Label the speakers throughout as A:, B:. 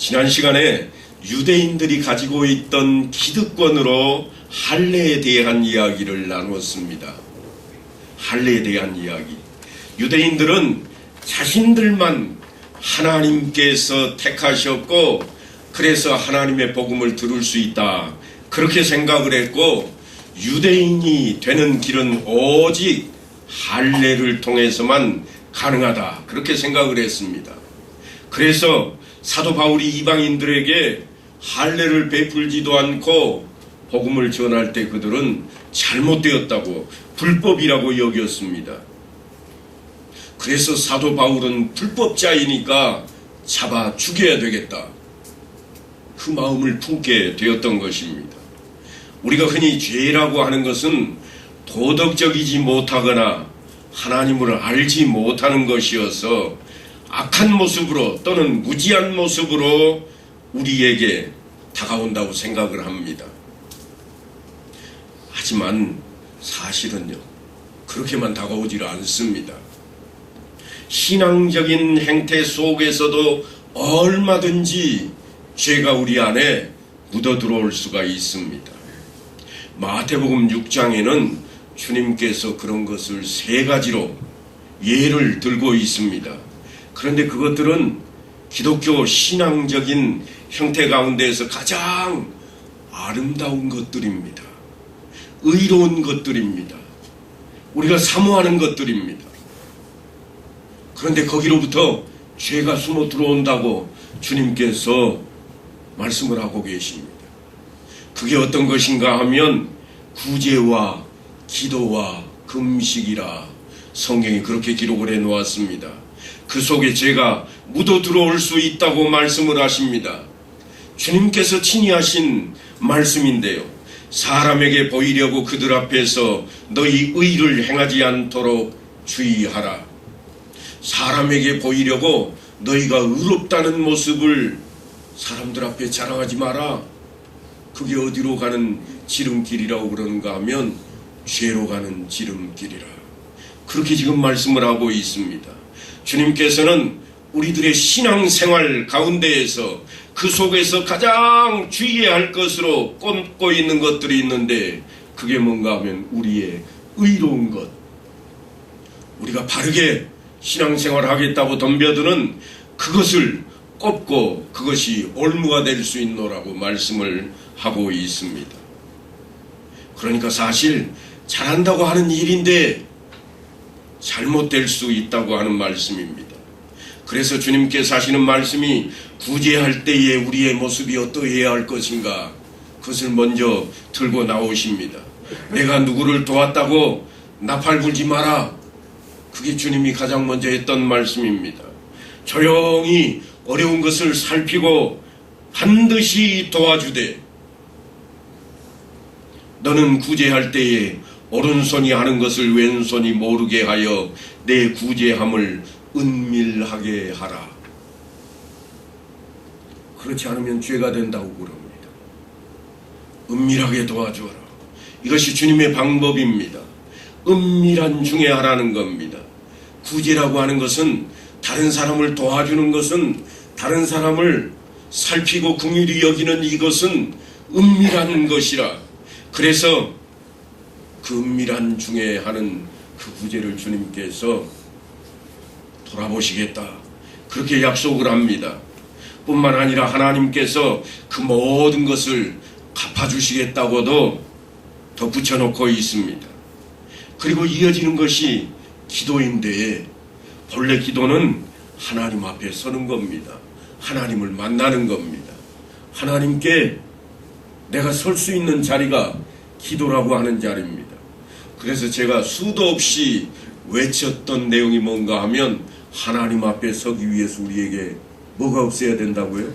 A: 지난 시간에 유대인들이 가지고 있던 기득권으로 할례에 대한 이야기를 나누었습니다. 할례에 대한 이야기. 유대인들은 자신들만 하나님께서 택하셨고 그래서 하나님의 복음을 들을 수 있다, 그렇게 생각을 했고, 유대인이 되는 길은 오직 할례를 통해서만 가능하다, 그렇게 생각을 했습니다. 그래서 사도 바울이 이방인들에게 할례를 베풀지도 않고 복음을 전할 때 그들은 잘못되었다고, 불법이라고 여겼습니다. 그래서 사도 바울은 불법자이니까 잡아 죽여야 되겠다, 그 마음을 품게 되었던 것입니다. 우리가 흔히 죄라고 하는 것은 도덕적이지 못하거나 하나님을 알지 못하는 것이어서 악한 모습으로 또는 무지한 모습으로 우리에게 다가온다고 생각을 합니다. 하지만 사실은요, 그렇게만 다가오지를 않습니다. 신앙적인 행태 속에서도 얼마든지 죄가 우리 안에 묻어 들어올 수가 있습니다. 마태복음 6장에는 주님께서 그런 것을 3가지로 예를 들고 있습니다. 그런데 그것들은 기독교 신앙적인 형태 가운데에서 가장 아름다운 것들입니다. 의로운 것들입니다. 우리가 사모하는 것들입니다. 그런데 거기로부터 죄가 숨어 들어온다고 주님께서 말씀을 하고 계십니다. 그게 어떤 것인가 하면 구제와 기도와 금식이라 성경이 그렇게 기록을 해 놓았습니다. 그 속에 죄가 묻어 들어올 수 있다고 말씀을 하십니다. 주님께서 친히 하신 말씀인데요, 사람에게 보이려고 그들 앞에서 너희 의를 행하지 않도록 주의하라. 사람에게 보이려고 너희가 의롭다는 모습을 사람들 앞에 자랑하지 마라. 그게 어디로 가는 지름길이라고 그러는가 하면 죄로 가는 지름길이라, 그렇게 지금 말씀을 하고 있습니다. 주님께서는 우리들의 신앙생활 가운데에서 그 속에서 가장 주의해야 할 것으로 꼽고 있는 것들이 있는데, 그게 뭔가 하면 우리의 의로운 것, 우리가 바르게 신앙생활을 하겠다고 덤벼드는 그것을 꼽고 그것이 올무가 될 수 있노라고 말씀을 하고 있습니다. 그러니까 사실 잘한다고 하는 일인데 잘못될 수 있다고 하는 말씀입니다. 그래서 주님께서 하시는 말씀이 구제할 때에 우리의 모습이 어떠해야 할 것인가, 그것을 먼저 들고 나오십니다. 내가 누구를 도왔다고 나팔 불지 마라. 그게 주님이 가장 먼저 했던 말씀입니다. 조용히 어려운 것을 살피고 반드시 도와주되, 너는 구제할 때에 오른손이 하는 것을 왼손이 모르게 하여 내 구제함을 은밀하게 하라. 그렇지 않으면 죄가 된다고 그럽니다. 은밀하게 도와주어라. 이것이 주님의 방법입니다. 은밀한 중에 하라는 겁니다. 구제라고 하는 것은, 다른 사람을 도와주는 것은, 다른 사람을 살피고 긍휼히 여기는 이것은 은밀한 것이라. 그래서 그 은밀한 중에 하는 그 구제를 주님께서 돌아보시겠다, 그렇게 약속을 합니다. 뿐만 아니라 하나님께서 그 모든 것을 갚아주시겠다고도 덧붙여놓고 있습니다. 그리고 이어지는 것이 기도인데, 본래 기도는 하나님 앞에 서는 겁니다. 하나님을 만나는 겁니다. 하나님께 내가 설 수 있는 자리가 기도라고 하는 자리입니다. 그래서 제가 수도 없이 외쳤던 내용이 뭔가 하면, 하나님 앞에 서기 위해서 우리에게 뭐가 없어야 된다고요?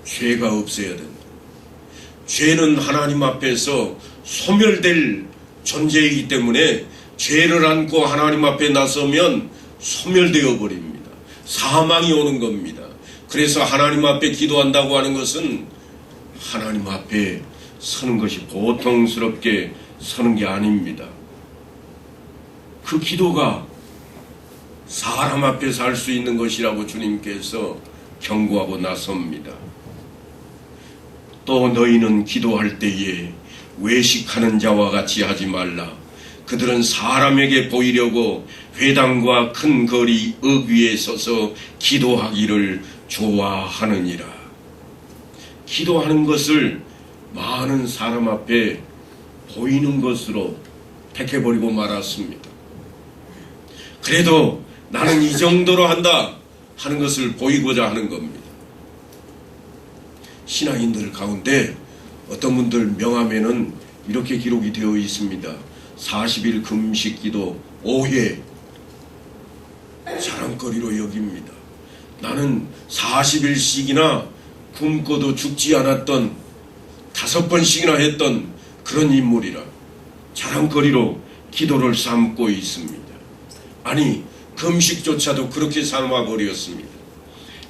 A: 죄가 없어야 된다. 죄는 하나님 앞에서 소멸될 존재이기 때문에 죄를 안고 하나님 앞에 나서면 소멸되어 버립니다. 사망이 오는 겁니다. 그래서 하나님 앞에 기도한다고 하는 것은 하나님 앞에 서는 것이 보통스럽게 서는 게 아닙니다. 그 기도가 사람 앞에서 할 수 있는 것이라고 주님께서 경고하고 나섭니다. 또 너희는 기도할 때에 외식하는 자와 같이 하지 말라. 그들은 사람에게 보이려고 회당과 큰 거리 읍 위에 서서 기도하기를 좋아하느니라. 기도하는 것을 많은 사람 앞에 보이는 것으로 택해버리고 말았습니다. 그래도 나는 이 정도로 한다 하는 것을 보이고자 하는 겁니다. 신앙인들 가운데 어떤 분들 명함에는 이렇게 기록이 되어 있습니다. 40일 금식 기도 5회 자랑거리로 여깁니다. 나는 40일씩이나 굶고도 죽지 않았던 5번씩이나 했던 그런 인물이라 자랑거리로 기도를 삼고 있습니다. 아니 금식조차도 그렇게 삼아버렸습니다.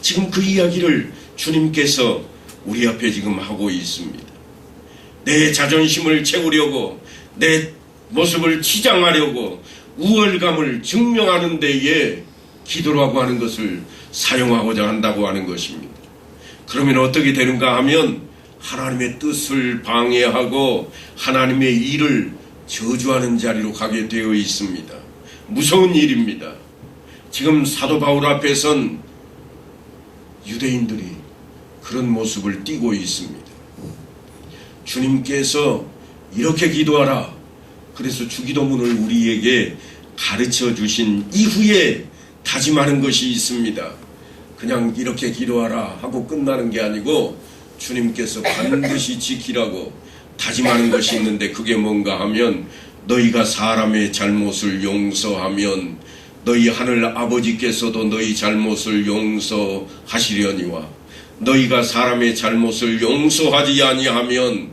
A: 지금 그 이야기를 주님께서 우리 앞에 지금 하고 있습니다. 내 자존심을 채우려고 내 모습을 치장하려고 우월감을 증명하는 데에 기도라고 하는 것을 사용하고자 한다고 하는 것입니다. 그러면 어떻게 되는가 하면 하나님의 뜻을 방해하고 하나님의 일을 저주하는 자리로 가게 되어 있습니다. 무서운 일입니다. 지금 사도 바울 앞에 선 유대인들이 그런 모습을 띠고 있습니다. 주님께서 이렇게 기도하라. 그래서 주기도문을 우리에게 가르쳐 주신 이후에 다짐하는 것이 있습니다. 그냥 이렇게 기도하라 하고 끝나는 게 아니고 주님께서 반드시 지키라고 다짐하는 것이 있는데 그게 뭔가 하면 너희가 사람의 잘못을 용서하면 너희 하늘 아버지께서도 너희 잘못을 용서하시려니와 너희가 사람의 잘못을 용서하지 아니하면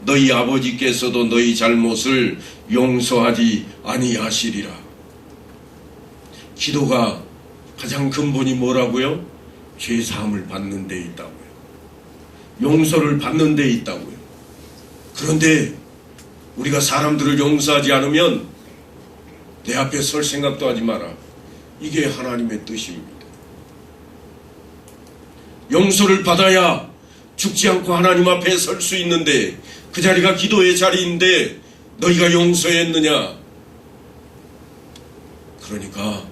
A: 너희 아버지께서도 너희 잘못을 용서하지 아니하시리라. 기도가 가장 근본이 뭐라고요? 죄사함을 받는 데 있다고요. 용서를 받는 데 있다고요. 그런데 우리가 사람들을 용서하지 않으면 내 앞에 설 생각도 하지 마라. 이게 하나님의 뜻입니다. 용서를 받아야 죽지 않고 하나님 앞에 설 수 있는데 그 자리가 기도의 자리인데 너희가 용서했느냐? 그러니까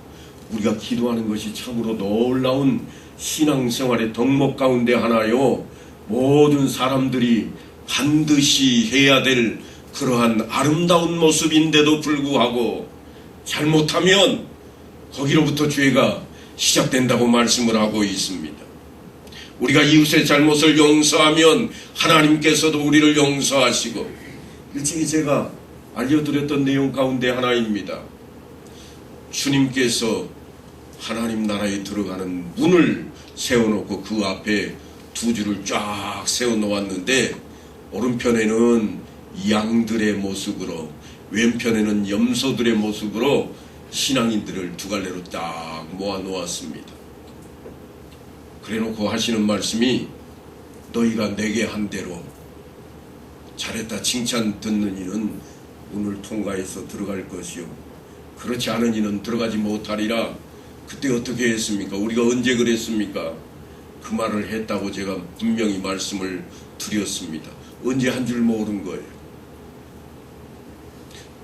A: 우리가 기도하는 것이 참으로 놀라운 신앙생활의 덕목 가운데 하나요. 모든 사람들이 반드시 해야 될 그러한 아름다운 모습인데도 불구하고 잘못하면 거기로부터 죄가 시작된다고 말씀을 하고 있습니다. 우리가 이웃의 잘못을 용서하면 하나님께서도 우리를 용서하시고 일찍이 제가 알려드렸던 내용 가운데 하나입니다. 주님께서 하나님 나라에 들어가는 문을 세워놓고 그 앞에 두 줄을 쫙 세워놓았는데 오른편에는 양들의 모습으로 왼편에는 염소들의 모습으로 신앙인들을 두 갈래로 딱 모아놓았습니다. 그래놓고 하시는 말씀이 너희가 내게 한 대로 잘했다 칭찬 듣는 이는 문을 통과해서 들어갈 것이요 그렇지 않은 이는 들어가지 못하리라. 그때 어떻게 했습니까? 우리가 언제 그랬습니까? 그 말을 했다고 제가 분명히 말씀을 드렸습니다. 언제 한 줄 모른 거예요.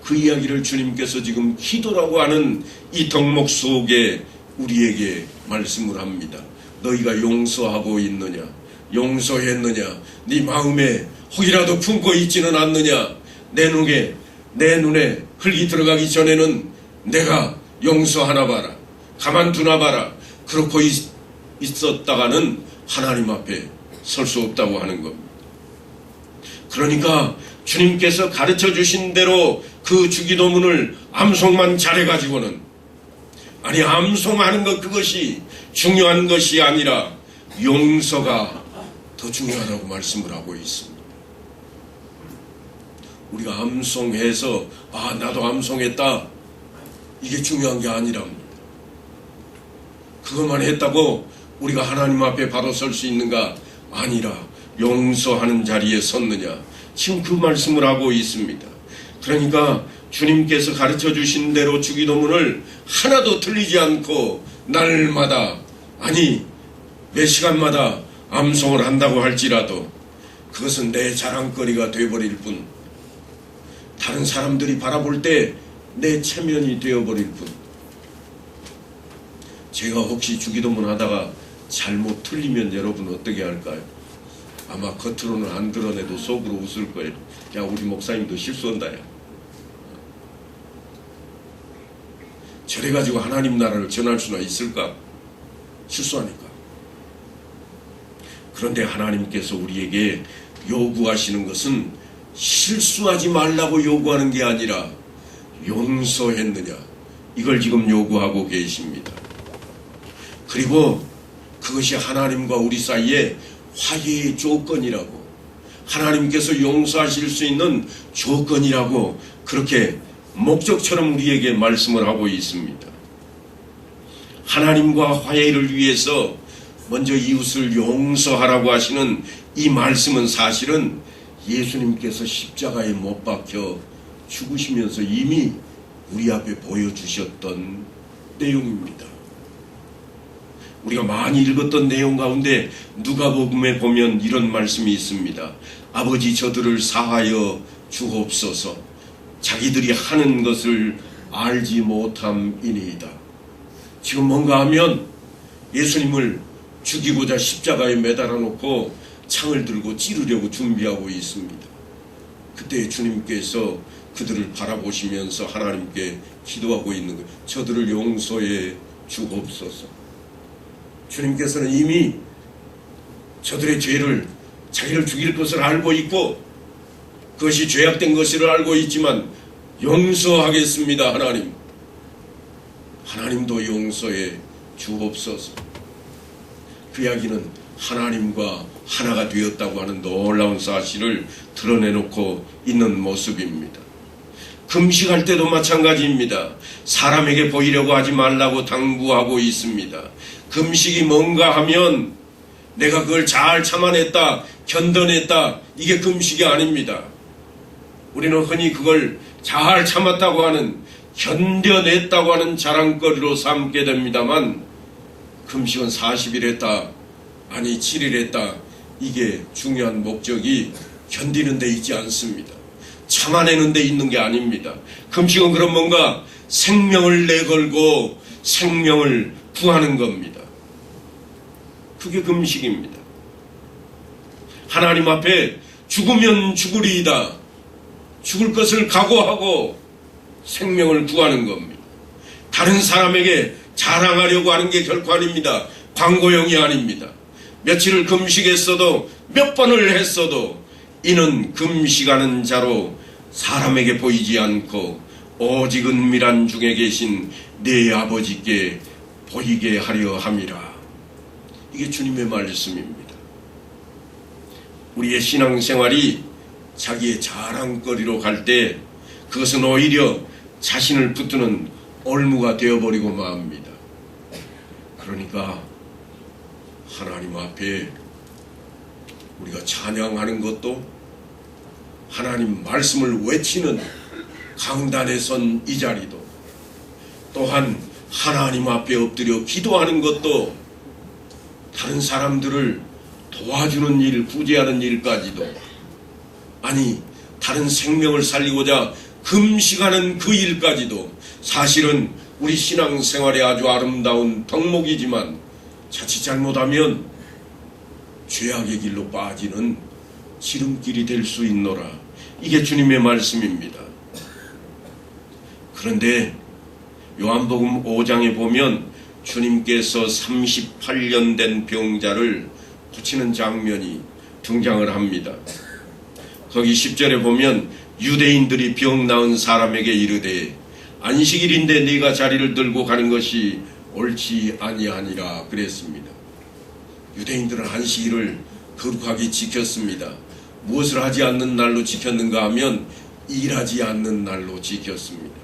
A: 그 이야기를 주님께서 지금 기도라고 하는 이 덕목 속에 우리에게 말씀을 합니다. 너희가 용서하고 있느냐? 용서했느냐? 네 마음에 혹이라도 품고 있지는 않느냐? 내 눈에 흙이 들어가기 전에는 내가 용서하나 봐라. 가만두나 봐라. 그렇고 있었다가는 하나님 앞에 설 수 없다고 하는 겁니다. 그러니까 주님께서 가르쳐 주신 대로 그 주기도문을 암송만 잘해가지고는 아니 암송하는 것 그것이 중요한 것이 아니라 용서가 더 중요하다고 말씀을 하고 있습니다. 우리가 암송해서 나도 암송했다 이게 중요한 게 아니랍니다. 그것만 했다고 우리가 하나님 앞에 바로 설 수 있는가? 아니라 용서하는 자리에 섰느냐? 지금 그 말씀을 하고 있습니다. 그러니까 주님께서 가르쳐 주신 대로 주기도문을 하나도 틀리지 않고 날마다 아니 몇 시간마다 암송을 한다고 할지라도 그것은 내 자랑거리가 되어버릴 뿐, 다른 사람들이 바라볼 때 내 체면이 되어버릴 뿐, 제가 혹시 주기도문 하다가 잘못 틀리면 여러분 어떻게 할까요? 아마 겉으로는 안 드러내도 속으로 웃을 거예요. 야, 우리 목사님도 실수한다, 야. 저래가지고 하나님 나라를 전할 수나 있을까? 실수하니까. 그런데 하나님께서 우리에게 요구하시는 것은 실수하지 말라고 요구하는 게 아니라 용서했느냐, 이걸 지금 요구하고 계십니다. 그리고 그것이 하나님과 우리 사이에 화해의 조건이라고, 하나님께서 용서하실 수 있는 조건이라고 그렇게 목적처럼 우리에게 말씀을 하고 있습니다. 하나님과 화해를 위해서 먼저 이웃을 용서하라고 하시는 이 말씀은 사실은 예수님께서 십자가에 못 박혀 죽으시면서 이미 우리 앞에 보여주셨던 내용입니다. 우리가 많이 읽었던 내용 가운데 누가복음에 보면 이런 말씀이 있습니다. 아버지, 저들을 사하여 주옵소서. 자기들이 하는 것을 알지 못함이니이다. 지금 뭔가 하면 예수님을 죽이고자 십자가에 매달아 놓고 창을 들고 찌르려고 준비하고 있습니다. 그때 주님께서 그들을 바라보시면서 하나님께 기도하고 있는 거예요. 저들을 용서해 주옵소서. 주님께서는 이미 저들의 죄를, 자기를 죽일 것을 알고 있고 그것이 죄악된 것을 알고 있지만 용서하겠습니다. 하나님, 하나님도 용서해 주옵소서. 그 이야기는 하나님과 하나가 되었다고 하는 놀라운 사실을 드러내놓고 있는 모습입니다. 금식할 때도 마찬가지입니다. 사람에게 보이려고 하지 말라고 당부하고 있습니다. 금식이 뭔가 하면 내가 그걸 잘 참아냈다, 견뎌냈다, 이게 금식이 아닙니다. 우리는 흔히 그걸 잘 참았다고 하는, 견뎌냈다고 하는 자랑거리로 삼게 됩니다만, 금식은 40일 했다, 아니 7일 했다, 이게 중요한 목적이 견디는 데 있지 않습니다. 참아내는 데 있는 게 아닙니다. 금식은 그럼 뭔가 생명을 내걸고 생명을 구하는 겁니다. 그게 금식입니다. 하나님 앞에 죽으면 죽으리이다, 죽을 것을 각오하고 생명을 구하는 겁니다. 다른 사람에게 자랑하려고 하는 게 결코 아닙니다. 광고용이 아닙니다. 며칠을 금식했어도, 몇 번을 했어도 이는 금식하는 자로 사람에게 보이지 않고 오직 은밀한 중에 계신 내 아버지께 보이게 하려 함이라. 이게 주님의 말씀입니다. 우리의 신앙생활이 자기의 자랑거리로 갈 때 그것은 오히려 자신을 붙드는 올무가 되어버리고 맙니다. 그러니까 하나님 앞에 우리가 찬양하는 것도, 하나님 말씀을 외치는 강단에 선 이 자리도, 또한 하나님 앞에 엎드려 기도하는 것도, 다른 사람들을 도와주는 일, 구제하는 일까지도, 아니 다른 생명을 살리고자 금식하는 그 일까지도 사실은 우리 신앙생활의 아주 아름다운 덕목이지만 자칫 잘못하면 죄악의 길로 빠지는 지름길이 될 수 있노라. 이게 주님의 말씀입니다. 그런데 요한복음 5장에 보면 주님께서 38년 된 병자를 고치는 장면이 등장을 합니다. 거기 10절에 보면 유대인들이 병 나은 사람에게 이르되 안식일인데 네가 자리를 들고 가는 것이 옳지 아니하니라 그랬습니다. 유대인들은 안식일을 거룩하게 지켰습니다. 무엇을 하지 않는 날로 지켰는가 하면 일하지 않는 날로 지켰습니다.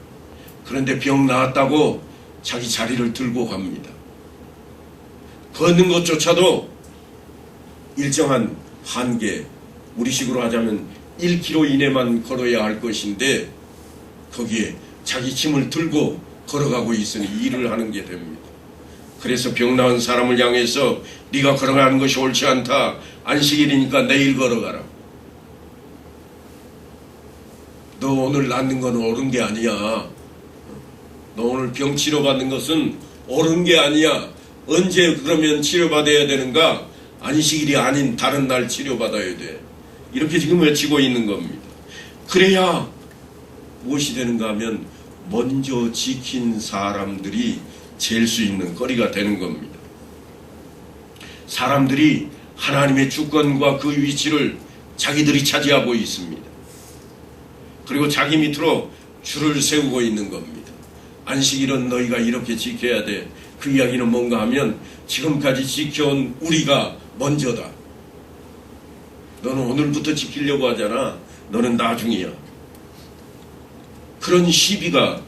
A: 그런데 병 나았다고 자기 자리를 들고 갑니다. 걷는 것조차도 일정한 한계, 우리식으로 하자면 1km 이내만 걸어야 할 것인데 거기에 자기 짐을 들고 걸어가고 있으니 일을 하는 게 됩니다. 그래서 병 나은 사람을 향해서 네가 걸어가는 것이 옳지 않다. 안식일이니까 내일 걸어가라. 너 오늘 낫는 건 옳은 게 아니야. 너 오늘 병 치료받는 것은 옳은 게 아니야. 언제 그러면 치료받아야 되는가? 안식일이 아닌 다른 날 치료받아야 돼. 이렇게 지금 외치고 있는 겁니다. 그래야 무엇이 되는가 하면 먼저 지킨 사람들이 잴 수 있는 거리가 되는 겁니다. 사람들이 하나님의 주권과 그 위치를 자기들이 차지하고 있습니다. 그리고 자기 밑으로 줄을 세우고 있는 겁니다. 안식일은 너희가 이렇게 지켜야 돼. 그 이야기는 뭔가 하면 지금까지 지켜온 우리가 먼저다. 너는 오늘부터 지키려고 하잖아. 너는 나중이야. 그런 시비가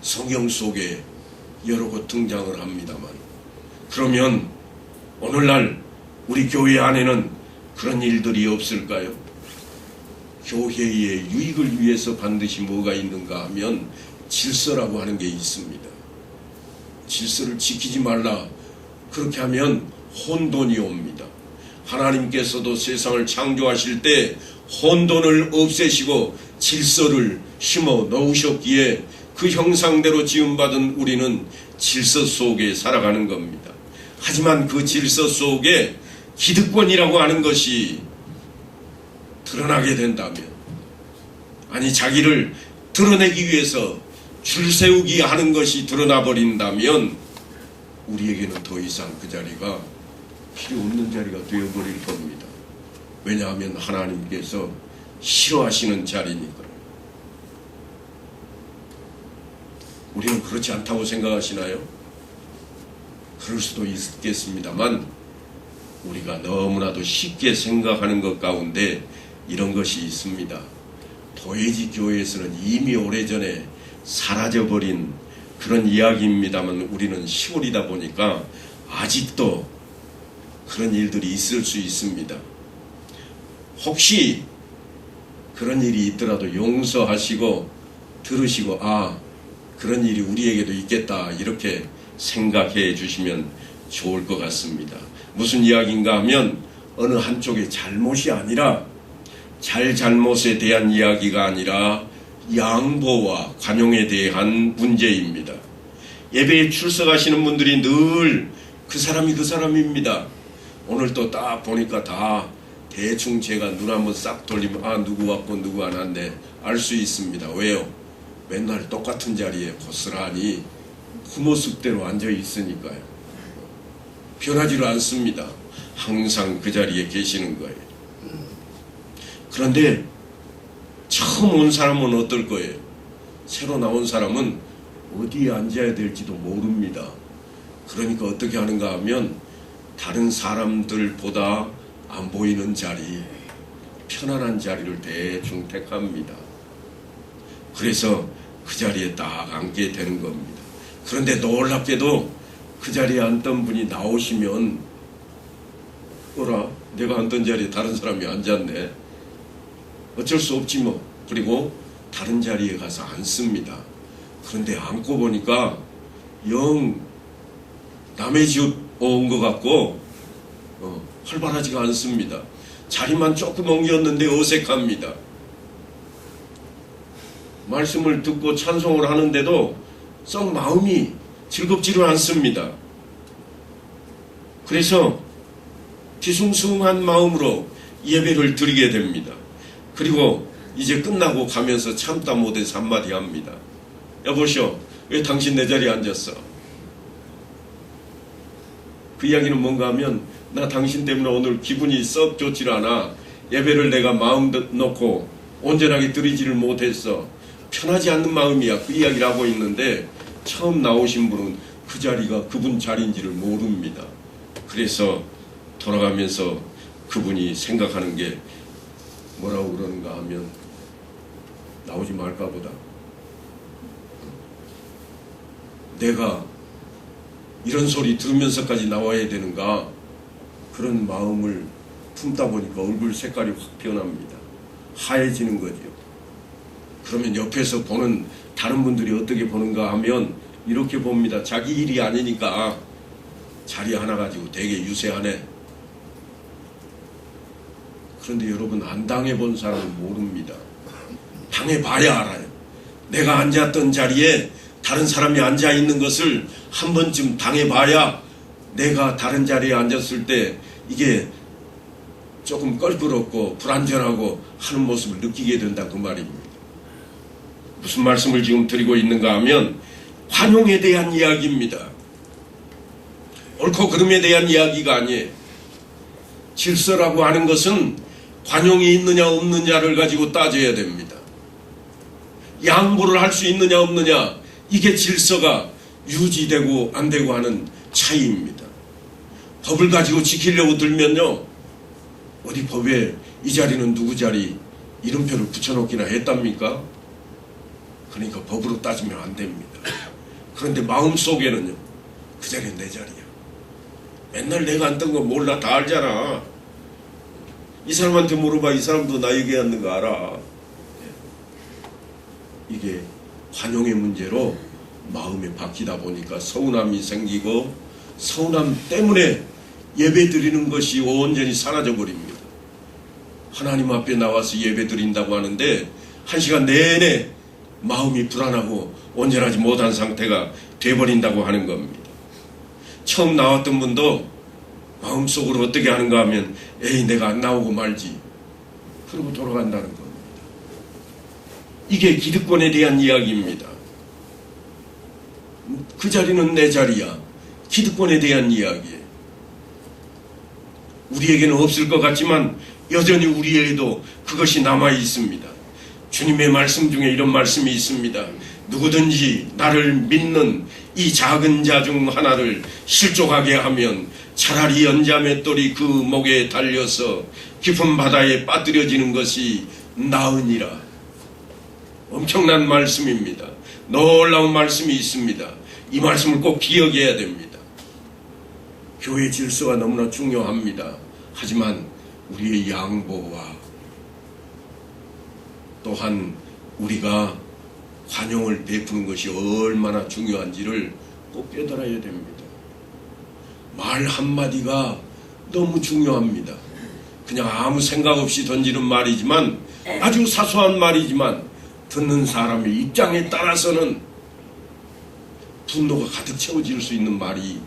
A: 성경 속에 여러 곳 등장을 합니다만, 그러면 오늘날 우리 교회 안에는 그런 일들이 없을까요? 교회의 유익을 위해서 반드시 뭐가 있는가 하면 질서라고 하는 게 있습니다. 질서를 지키지 말라. 그렇게 하면 혼돈이 옵니다. 하나님께서도 세상을 창조하실 때 혼돈을 없애시고 질서를 심어 넣으셨기에 그 형상대로 지음받은 우리는 질서 속에 살아가는 겁니다. 하지만 그 질서 속에 기득권이라고 하는 것이 드러나게 된다면, 아니 자기를 드러내기 위해서 줄 세우기 하는 것이 드러나 버린다면 우리에게는 더 이상 그 자리가 필요 없는 자리가 되어버릴 겁니다. 왜냐하면 하나님께서 싫어하시는 자리니까. 우리는 그렇지 않다고 생각하시나요? 그럴 수도 있겠습니다만 우리가 너무나도 쉽게 생각하는 것 가운데 이런 것이 있습니다. 도회지 교회에서는 이미 오래전에 사라져버린 그런 이야기입니다만 우리는 시골이다 보니까 아직도 그런 일들이 있을 수 있습니다. 혹시 그런 일이 있더라도 용서하시고 들으시고, 아, 그런 일이 우리에게도 있겠다, 이렇게 생각해 주시면 좋을 것 같습니다. 무슨 이야기인가 하면 어느 한쪽의 잘못이 아니라, 잘못에 대한 이야기가 아니라 양보와 관용에 대한 문제입니다. 예배에 출석하시는 분들이 늘 그 사람이 그 사람입니다. 오늘 또 딱 보니까 다 대충 제가 눈 한번 싹 돌리면 아, 누구 왔고 누구 안 왔네 알 수 있습니다. 왜요? 맨날 똑같은 자리에 고스란히 그 모습대로 앉아 있으니까요. 변하지를 않습니다. 항상 그 자리에 계시는 거예요. 그런데 처음 온 사람은 어떨 거예요? 새로 나온 사람은 어디에 앉아야 될지도 모릅니다. 그러니까 어떻게 하는가 하면 다른 사람들보다 안 보이는 자리, 편안한 자리를 대충 택합니다. 그래서 그 자리에 딱 앉게 되는 겁니다. 그런데 놀랍게도 그 자리에 앉던 분이 나오시면 어라, 내가 앉던 자리에 다른 사람이 앉았네. 어쩔 수 없지 뭐. 그리고 다른 자리에 가서 앉습니다. 그런데 앉고 보니까 영 남의 집 온 것 같고 활발하지가 않습니다. 자리만 조금 옮겼는데 어색합니다. 말씀을 듣고 찬송을 하는데도 썩 마음이 즐겁지를 않습니다. 그래서 뒤숭숭한 마음으로 예배를 드리게 됩니다. 그리고 이제 끝나고 가면서 참다 못해서 한마디 합니다. 여보시오, 왜 당신 내 자리에 앉았어? 그 이야기는 뭔가 하면 나 당신 때문에 오늘 기분이 썩 좋질 않아. 예배를 내가 마음 놓고 온전하게 드리지를 못했어. 편하지 않는 마음이야. 그 이야기를 하고 있는데 처음 나오신 분은 그 자리가 그분 자리인지를 모릅니다. 그래서 돌아가면서 그분이 생각하는 게 뭐라고 그러는가 하면 나오지 말까 보다. 내가 이런 소리 들으면서까지 나와야 되는가, 그런 마음을 품다 보니까 얼굴 색깔이 확 변합니다. 하얘지는 거죠. 그러면 옆에서 보는 다른 분들이 어떻게 보는가 하면 이렇게 봅니다. 자기 일이 아니니까 자리 하나 가지고 되게 유세하네. 그런데 여러분, 안 당해본 사람은 모릅니다. 당해봐야 알아요. 내가 앉았던 자리에 다른 사람이 앉아있는 것을 한 번쯤 당해봐야 내가 다른 자리에 앉았을 때 이게 조금 껄끄럽고 불안전하고 하는 모습을 느끼게 된다, 그 말입니다. 무슨 말씀을 지금 드리고 있는가 하면 관용에 대한 이야기입니다. 옳고 그름에 대한 이야기가 아니에요. 질서라고 하는 것은 관용이 있느냐 없느냐를 가지고 따져야 됩니다. 양보를 할 수 있느냐 없느냐, 이게 질서가 유지되고 안 되고 하는 차이입니다. 법을 가지고 지키려고 들면요, 어디 법에 이 자리는 누구 자리 이름표를 붙여놓기나 했답니까? 그러니까 법으로 따지면 안 됩니다. 그런데 마음속에는요, 그 자리는 내 자리야. 맨날 내가 앉던 거 몰라, 다 알잖아. 이 사람한테 물어봐, 이 사람도 나 얘기하는 거 알아. 이게 관용의 문제로 마음에 박히다 보니까 서운함이 생기고, 서운함 때문에 예배 드리는 것이 온전히 사라져 버립니다. 하나님 앞에 나와서 예배 드린다고 하는데 1시간 내내 마음이 불안하고 온전하지 못한 상태가 돼버린다고 하는 겁니다. 처음 나왔던 분도 마음속으로 어떻게 하는가 하면 에이, 내가 안 나오고 말지, 그러고 돌아간다는 겁니다. 이게 기득권에 대한 이야기입니다. 그 자리는 내 자리야. 기득권에 대한 이야기예요. 우리에게는 없을 것 같지만 여전히 우리에게도 그것이 남아 있습니다. 주님의 말씀 중에 이런 말씀이 있습니다. 누구든지 나를 믿는 이 작은 자 중 하나를 실족하게 하면 차라리 연자맷돌이 그 목에 달려서 깊은 바다에 빠뜨려지는 것이 나으니라. 엄청난 말씀입니다. 놀라운 말씀이 있습니다. 이 말씀을 꼭 기억해야 됩니다. 교회 질서가 너무나 중요합니다. 하지만 우리의 양보와 또한 우리가 관용을 베푸는 것이 얼마나 중요한지를 꼭 깨달아야 됩니다. 말 한마디가 너무 중요합니다. 그냥 아무 생각 없이 던지는 말이지만, 아주 사소한 말이지만 듣는 사람의 입장에 따라서는 분노가 가득 채워질 수 있는 말이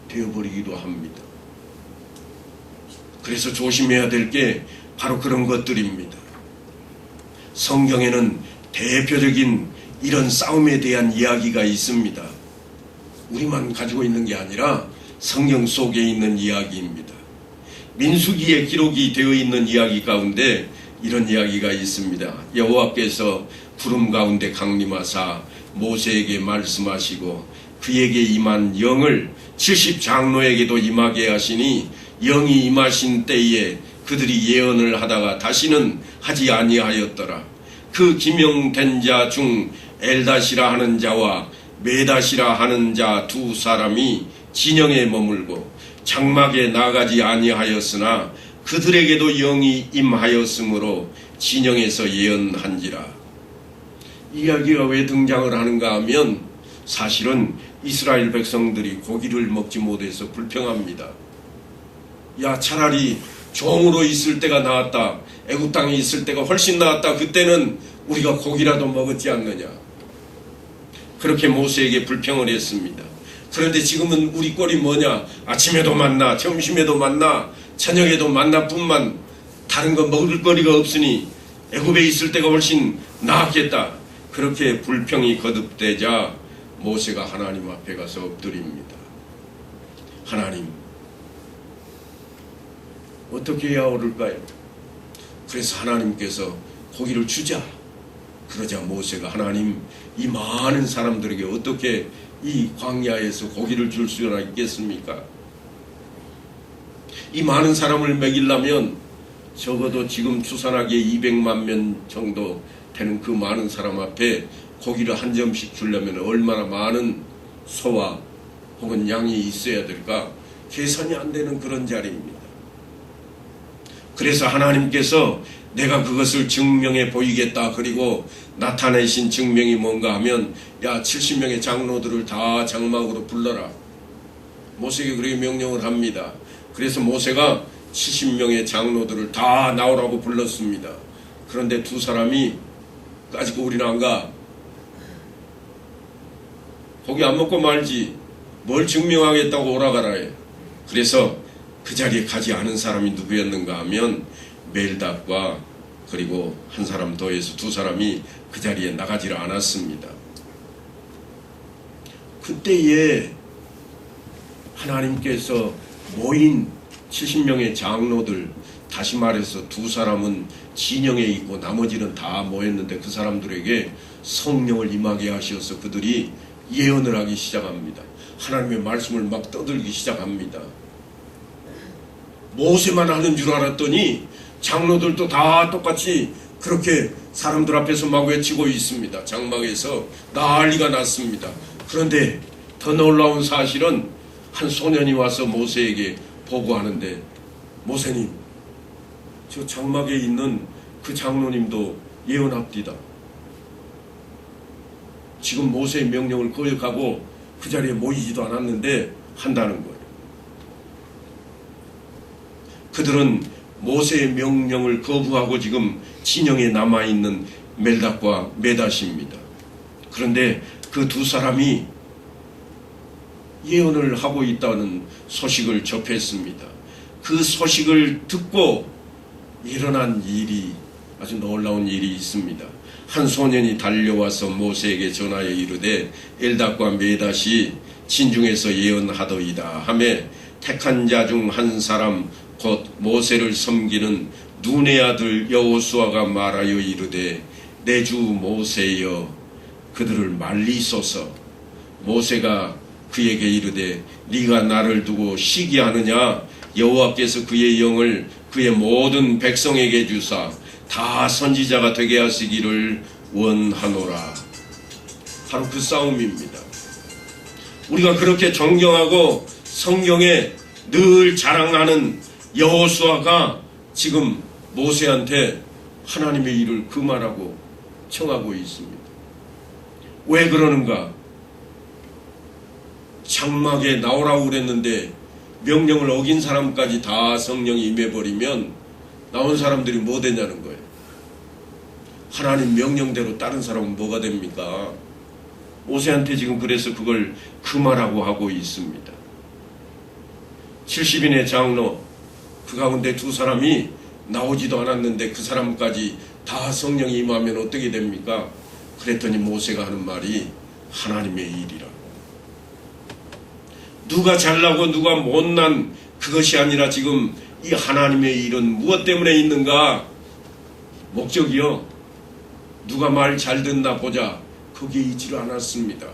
A: 되어버리기도 합니다. 그래서 조심해야 될 게 바로 그런 것들입니다. 성경에는 대표적인 이런 싸움에 대한 이야기가 있습니다. 우리만 가지고 있는 게 아니라 성경 속에 있는 이야기입니다. 민수기에 기록이 되어 있는 이야기 가운데 이런 이야기가 있습니다. 여호와께서 구름 가운데 강림하사 모세에게 말씀하시고 그에게 임한 영을 70장로에게도 임하게 하시니 영이 임하신 때에 그들이 예언을 하다가 다시는 하지 아니하였더라. 그 기명된 자 중 엘다시라 하는 자와 메다시라 하는 자 두 사람이 진영에 머물고 장막에 나가지 아니하였으나 그들에게도 영이 임하였으므로 진영에서 예언한지라. 이야기가 왜 등장을 하는가 하면 사실은 이스라엘 백성들이 고기를 먹지 못해서 불평합니다. 야, 차라리 종으로 있을 때가 나았다, 애굽 땅에 있을 때가 훨씬 나았다, 그때는 우리가 고기라도 먹었지 않느냐, 그렇게 모세에게 불평을 했습니다. 그런데 지금은 우리 꼴이 뭐냐, 아침에도 만나, 점심에도 만나, 저녁에도 만나뿐만 다른 거 먹을 거리가 없으니 애굽에 있을 때가 훨씬 나았겠다, 그렇게 불평이 거듭되자 모세가 하나님 앞에 가서 엎드립니다. 하나님, 어떻게 해야 옳을까요? 그래서 하나님께서 고기를 주자. 그러자 모세가 하나님, 이 많은 사람들에게 어떻게 이 광야에서 고기를 줄 수가 있겠습니까? 이 많은 사람을 먹이려면 적어도 지금 추산하기에 200만 명 정도 되는 그 많은 사람 앞에 고기를 한 점씩 주려면 얼마나 많은 소와 혹은 양이 있어야 될까? 계산이 안 되는 그런 자리입니다. 그래서 하나님께서 내가 그것을 증명해 보이겠다, 그리고 나타내신 증명이 뭔가 하면 야, 70명의 장로들을 다 장막으로 불러라. 모세에게 그렇게 명령을 합니다. 그래서 모세가 70명의 장로들을 다 나오라고 불렀습니다. 그런데 두 사람이 아직 우리는 안 가. 고기 안 먹고 말지 뭘 증명하겠다고 오라가라 해. 그래서 그 자리에 가지 않은 사람이 누구였는가 하면 멜닥과 그리고 한 사람 더해서 두 사람이 그 자리에 나가지를 않았습니다. 그때에 하나님께서 모인 70명의 장로들, 다시 말해서 두 사람은 진영에 있고 나머지는 다 모였는데 그 사람들에게 성령을 임하게 하셔서 그들이 예언을 하기 시작합니다. 하나님의 말씀을 막 떠들기 시작합니다. 모세만 하는 줄 알았더니 장로들도 다 똑같이 그렇게 사람들 앞에서 막 외치고 있습니다. 장막에서 난리가 났습니다. 그런데 더 놀라운 사실은 한 소년이 와서 모세에게 보고하는데, 모세님, 저 장막에 있는 그 장로님도 예언합디다. 지금 모세의 명령을 거역하고 그 자리에 모이지도 않았는데 한다는 거예요. 그들은 모세의 명령을 거부하고 지금 진영에 남아있는 멜닥과 메닷입니다. 그런데 그 두 사람이 예언을 하고 있다는 소식을 접했습니다. 그 소식을 듣고 일어난 일이, 아주 놀라운 일이 있습니다. 한 소년이 달려와서 모세에게 전하여 이르되 엘닥과 메닷이 진중에서 예언하더이다 하며 택한 자 중 한 사람 곧 모세를 섬기는 눈의 아들 여호수아가 말하여 이르되 내 주 모세여 그들을 말리소서. 모세가 그에게 이르되 네가 나를 두고 시기하느냐? 여호와께서 그의 영을 그의 모든 백성에게 주사 다 선지자가 되게 하시기를 원하노라. 바로 그 싸움입니다. 우리가 그렇게 존경하고 성경에 늘 자랑하는 여호수아가 지금 모세한테 하나님의 일을 금하라고 청하고 있습니다. 왜 그러는가? 장막에 나오라고 그랬는데 명령을 어긴 사람까지 다 성령이 임해버리면 나온 사람들이 뭐 되냐는 거예요. 하나님 명령대로 다른 사람은 뭐가 됩니까? 모세한테 지금 그래서 그걸 금하라고 하고 있습니다. 70인의 장로, 그 가운데 두 사람이 나오지도 않았는데 그 사람까지 다 성령이 임하면 어떻게 됩니까? 그랬더니 모세가 하는 말이 하나님의 일이라. 누가 잘나고 누가 못난 그것이 아니라 지금 이 하나님의 일은 무엇 때문에 있는가? 목적이요. 누가 말 잘 듣나 보자. 거기에 있지를 않았습니다.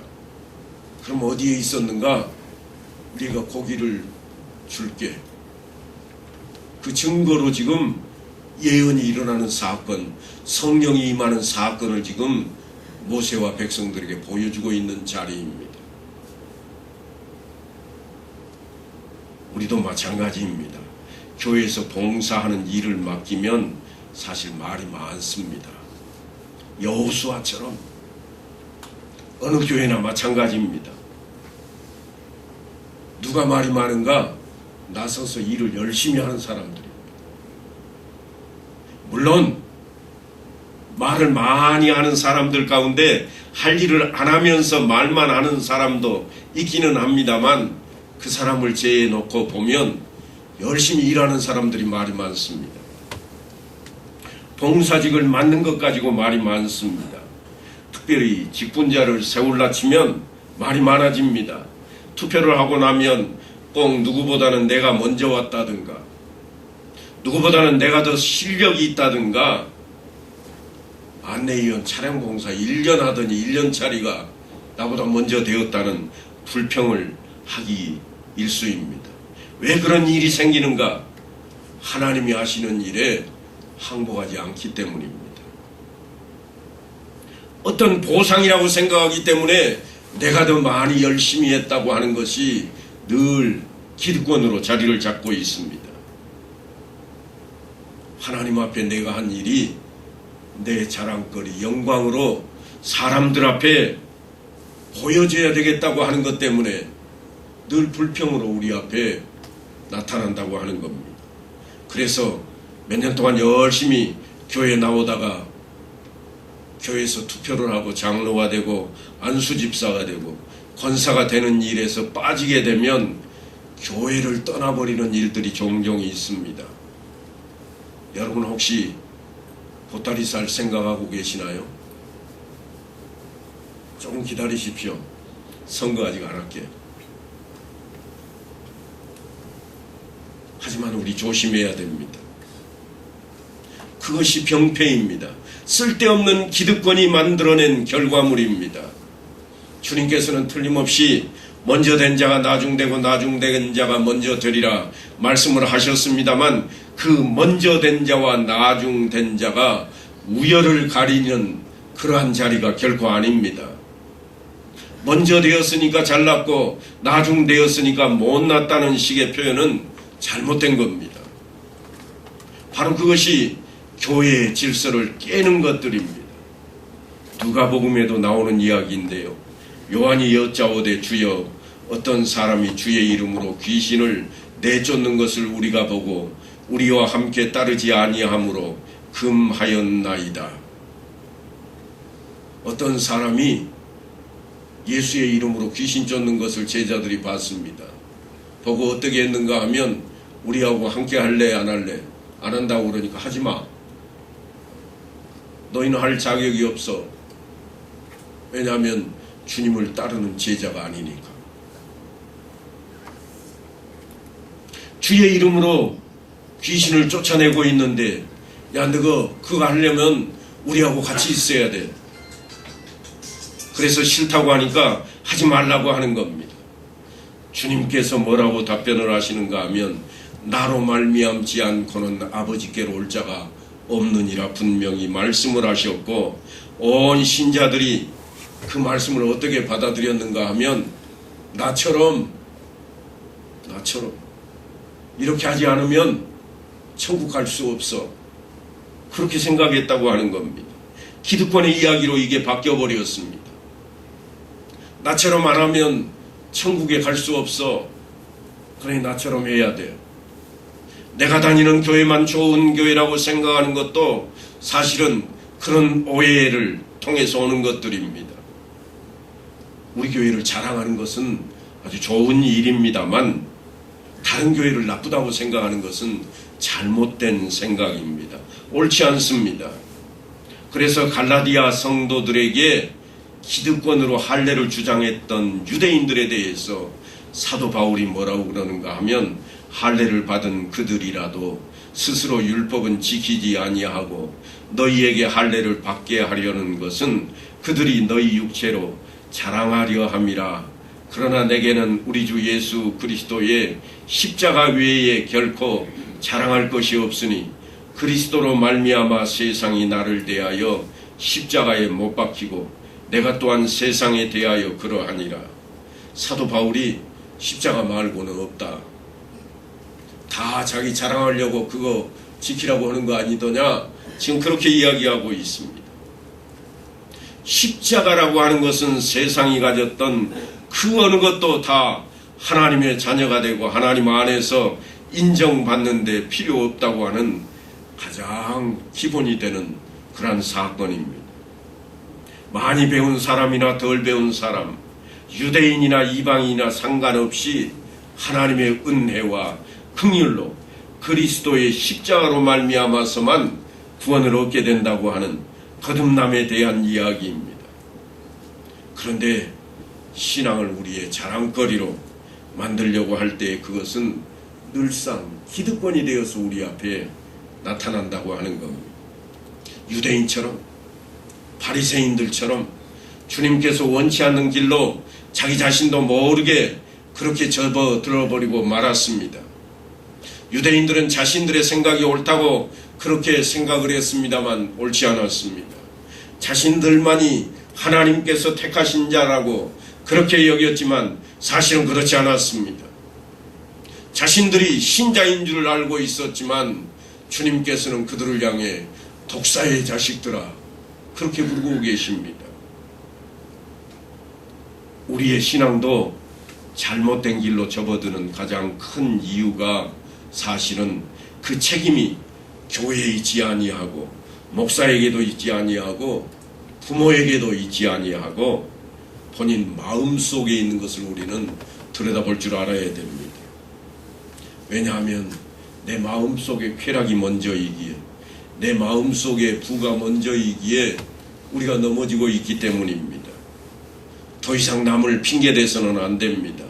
A: 그럼 어디에 있었는가? 네가 고기를 줄게. 그 증거로 지금 예언이 일어나는 사건, 성령이 임하는 사건을 지금 모세와 백성들에게 보여주고 있는 자리입니다. 우리도 마찬가지입니다. 교회에서 봉사하는 일을 맡기면 사실 말이 많습니다. 여호수아처럼 어느 교회나 마찬가지입니다. 누가 말이 많은가? 나서서 일을 열심히 하는 사람들입니다. 물론 말을 많이 하는 사람들 가운데 할 일을 안 하면서 말만 하는 사람도 있기는 합니다만 그 사람을 제해놓고 보면 열심히 일하는 사람들이 말이 많습니다. 봉사직을 맡는 것 가지고 말이 많습니다. 특별히 직분자를 세울라 치면 말이 많아집니다. 투표를 하고 나면 꼭 누구보다는 내가 먼저 왔다든가 누구보다는 내가 더 실력이 있다든가 안내위원 차량공사 1년 하더니 1년짜리가 나보다 먼저 되었다는 불평을 하기 일쑤입니다. 왜 그런 일이 생기는가? 하나님이 하시는 일에 항복하지 않기 때문입니다. 어떤 보상이라고 생각하기 때문에 내가 더 많이 열심히 했다고 하는 것이 늘 기득권으로 자리를 잡고 있습니다. 하나님 앞에 내가 한 일이 내 자랑거리, 영광으로 사람들 앞에 보여줘야 되겠다고 하는 것 때문에 늘 불평으로 우리 앞에 나타난다고 하는 겁니다. 그래서 몇 년 동안 열심히 교회 나오다가 교회에서 투표를 하고 장로가 되고 안수집사가 되고 권사가 되는 일에서 빠지게 되면 교회를 떠나버리는 일들이 종종 있습니다. 여러분 혹시 보따리 살 생각하고 계시나요? 조금 기다리십시오. 선거 아직 안 할게요. 하지만 우리 조심해야 됩니다. 그것이 병폐입니다. 쓸데없는 기득권이 만들어낸 결과물입니다. 주님께서는 틀림없이 먼저 된 자가 나중되고 나중된 자가 먼저 되리라 말씀을 하셨습니다만 그 먼저 된 자와 나중된 자가 우열을 가리는 그러한 자리가 결코 아닙니다. 먼저 되었으니까 잘났고 나중 되었으니까 못났다는 식의 표현은 잘못된 겁니다. 바로 그것이 교회의 질서를 깨는 것들입니다. 누가복음에도 나오는 이야기인데요. 요한이 여짜오되 주여 어떤 사람이 주의 이름으로 귀신을 내쫓는 것을 우리가 보고 우리와 함께 따르지 아니하므로 금하였나이다. 어떤 사람이 예수의 이름으로 귀신 쫓는 것을 제자들이 봤습니다. 보고 어떻게 했는가 하면 우리하고 함께 할래 안 할래? 안 한다고 그러니까 하지마. 너희는 할 자격이 없어. 왜냐하면 주님을 따르는 제자가 아니니까. 주의 이름으로 귀신을 쫓아내고 있는데 야 너가 그거 하려면 우리하고 같이 있어야 돼. 그래서 싫다고 하니까 하지 말라고 하는 겁니다. 주님께서 뭐라고 답변을 하시는가 하면 나로 말미암지 않고는 아버지께로 올 자가 없느니라 분명히 말씀을 하셨고 온 신자들이 그 말씀을 어떻게 받아들였는가 하면 나처럼 이렇게 하지 않으면 천국 갈 수 없어. 그렇게 생각했다고 하는 겁니다. 기득권의 이야기로 이게 바뀌어버렸습니다. 나처럼 안 하면 천국에 갈 수 없어. 그러니 나처럼 해야 돼요. 내가 다니는 교회만 좋은 교회라고 생각하는 것도 사실은 그런 오해를 통해서 오는 것들입니다. 우리 교회를 자랑하는 것은 아주 좋은 일입니다만 다른 교회를 나쁘다고 생각하는 것은 잘못된 생각입니다. 옳지 않습니다. 그래서 갈라디아 성도들에게 기득권으로 할례를 주장했던 유대인들에 대해서 사도 바울이 뭐라고 그러는가 하면 할례를 받은 그들이라도 스스로 율법은 지키지 아니하고 너희에게 할례를 받게 하려는 것은 그들이 너희 육체로 자랑하려 함이라. 그러나 내게는 우리 주 예수 그리스도의 십자가 외에 결코 자랑할 것이 없으니 그리스도로 말미암아 세상이 나를 대하여 십자가에 못 박히고 내가 또한 세상에 대하여 그러하니라. 사도 바울이 십자가 말고는 없다. 다 자기 자랑하려고 그거 지키라고 하는 거 아니더냐? 지금 그렇게 이야기하고 있습니다. 십자가라고 하는 것은 세상이 가졌던 그 어느 것도 다 하나님의 자녀가 되고 하나님 안에서 인정받는데 필요 없다고 하는 가장 기본이 되는 그런 사건입니다. 많이 배운 사람이나 덜 배운 사람, 유대인이나 이방인이나 상관없이 하나님의 은혜와 긍휼로 그리스도의 십자가로 말미암아서만 구원을 얻게 된다고 하는 거듭남에 대한 이야기입니다. 그런데 신앙을 우리의 자랑거리로 만들려고 할 때 그것은 늘상 기득권이 되어서 우리 앞에 나타난다고 하는 겁니다. 유대인처럼 바리새인들처럼 주님께서 원치 않는 길로 자기 자신도 모르게 그렇게 접어들어버리고 말았습니다. 유대인들은 자신들의 생각이 옳다고 그렇게 생각을 했습니다만 옳지 않았습니다. 자신들만이 하나님께서 택하신 자라고 그렇게 여겼지만 사실은 그렇지 않았습니다. 자신들이 신자인 줄 알고 있었지만 주님께서는 그들을 향해 독사의 자식들아 그렇게 부르고 계십니다. 우리의 신앙도 잘못된 길로 접어드는 가장 큰 이유가 사실은 그 책임이 교회에 있지 아니하고 목사에게도 있지 아니하고 부모에게도 있지 아니하고 본인 마음속에 있는 것을 우리는 들여다볼 줄 알아야 됩니다. 왜냐하면 내 마음속에 쾌락이 먼저이기에 내 마음속에 부가 먼저이기에 우리가 넘어지고 있기 때문입니다. 더 이상 남을 핑계대서는 안 됩니다.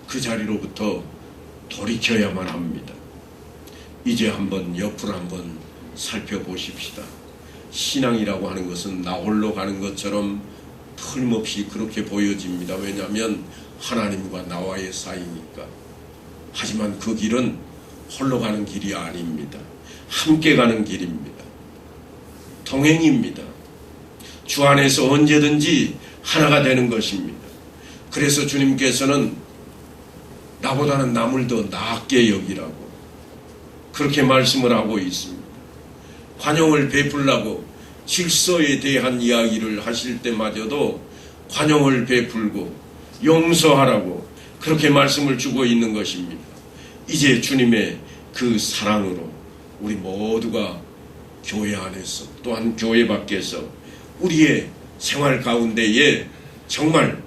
A: 그 자리로부터 돌이켜야만 합니다. 이제 한번 옆을 한번 살펴보십시다. 신앙이라고 하는 것은 나 홀로 가는 것처럼 틀림없이 그렇게 보여집니다. 왜냐하면 하나님과 나와의 사이니까. 하지만 그 길은 홀로 가는 길이 아닙니다. 함께 가는 길입니다. 동행입니다. 주 안에서 언제든지 하나가 되는 것입니다. 그래서 주님께서는 나보다는 남을 더 낫게 여기라고 그렇게 말씀을 하고 있습니다. 관용을 베풀라고 질서에 대한 이야기를 하실 때마저도 관용을 베풀고 용서하라고 그렇게 말씀을 주고 있는 것입니다. 이제 주님의 그 사랑으로 우리 모두가 교회 안에서 또한 교회 밖에서 우리의 생활 가운데에 정말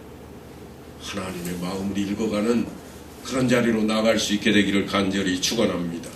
A: 하나님의 마음을 읽어가는 그런 자리로 나갈 수 있게 되기를 간절히 축원합니다.